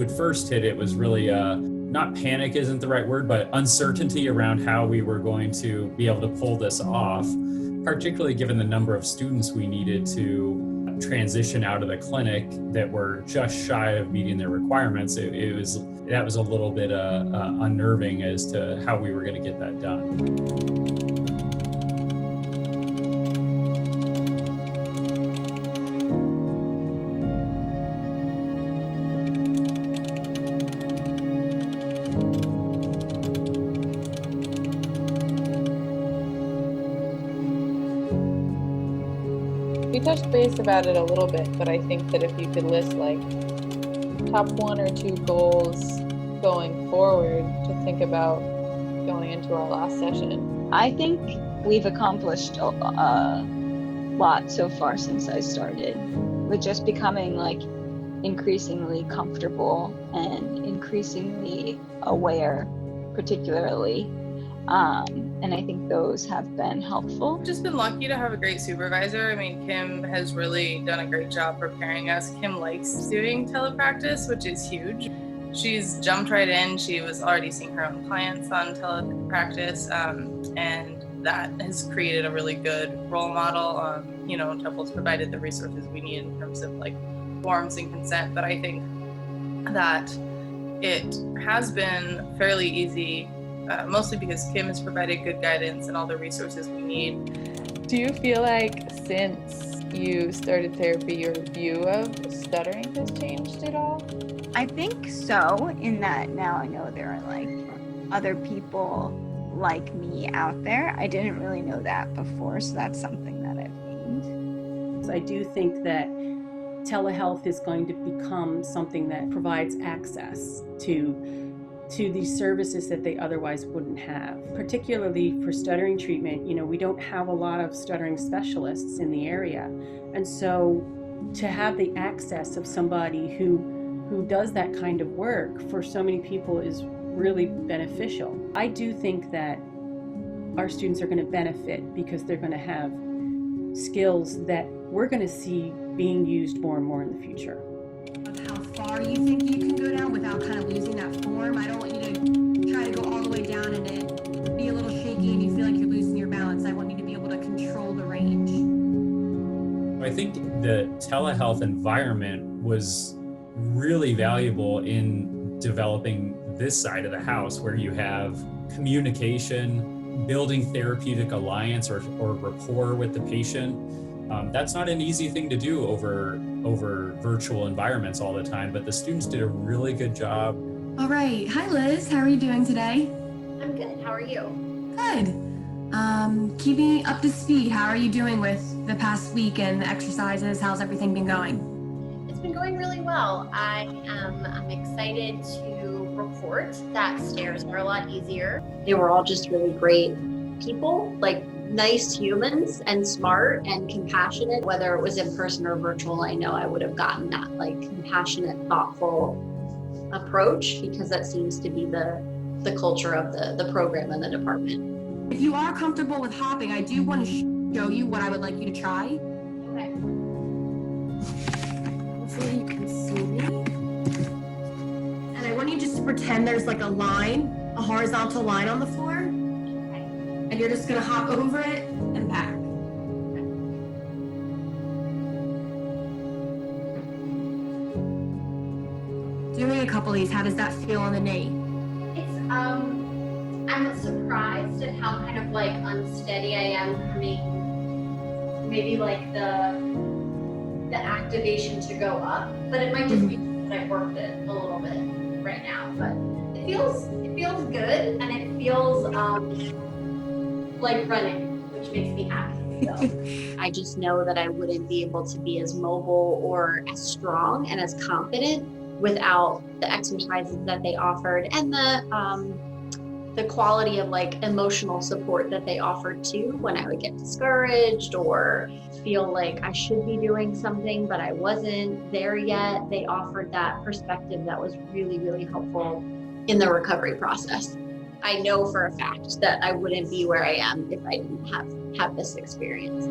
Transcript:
COVID first hit, it was really not panic isn't the right word, but uncertainty around how we were going to be able to pull this off, particularly given the number of students we needed to transition out of the clinic that were just shy of meeting their requirements. That was a little bit unnerving as to how we were going to get that done. We touched base about it a little bit, but I think that if you could list like top 1 or 2 goals going forward to think about going into our last session. I think we've accomplished a lot so far since I started, with just becoming like increasingly comfortable and increasingly aware, particularly. And I think those have been helpful. I've just been lucky to have a great supervisor. I mean, Kim has really done a great job preparing us. Kim likes doing telepractice, which is huge. She's jumped right in. She was already seeing her own clients on telepractice, and that has created a really good role model. Temple's provided the resources we need in terms of like forms and consent, but I think that it has been fairly easy, mostly because Kim has provided good guidance and all the resources we need. Do you feel like since you started therapy, your view of stuttering has changed at all? I think so, in that now I know there are like other people like me out there. I didn't really know that before, so that's something that I've gained. I do think that telehealth is going to become something that provides access to these services that they otherwise wouldn't have. Particularly for stuttering treatment, we don't have a lot of stuttering specialists in the area. And so to have the access of somebody who does that kind of work for so many people is really beneficial. I do think that our students are going to benefit because they're going to have skills that we're going to see being used more and more in the future. How far you think you can go down without kind of losing that form. I don't want you to try to go all the way down and it be a little shaky and you feel like you're losing your balance. I want you to be able to control the range. I think the telehealth environment was really valuable in developing this side of the house, where you have communication, building therapeutic alliance or rapport with the patient. That's not an easy thing to do over virtual environments all the time, but the students did a really good job. All right. Hi, Liz. How are you doing today? I'm good. How are you? Good. Keep me up to speed. How are you doing with the past week and the exercises? How's everything been going? It's been going really well. I'm excited to report that stairs are a lot easier. They were all just really great people, like nice humans and smart and compassionate. Whether it was in person or virtual, I know I would have gotten that like compassionate, thoughtful approach, because that seems to be the culture of the program and the department. If you are comfortable with hopping, I do want to show you what I would like you to try. Okay. Hopefully you can see me. And I want you just to pretend there's like a line, a horizontal line on the floor. Okay. And you're just gonna hop over it and back. Doing a couple of these, how does that feel on the knee? It's I'm surprised at how kind of like unsteady I am coming. Maybe like the activation to go up, but it might just be because I worked it a little bit right now. But it feels good, and it feels like running, which makes me happy. So I just know that I wouldn't be able to be as mobile or as strong and as confident without the exercises that they offered and the quality of like emotional support that they offered too, when I would get discouraged or feel like I should be doing something, but I wasn't there yet. They offered that perspective that was really, really helpful in the recovery process. I know for a fact that I wouldn't be where I am if I didn't have this experience.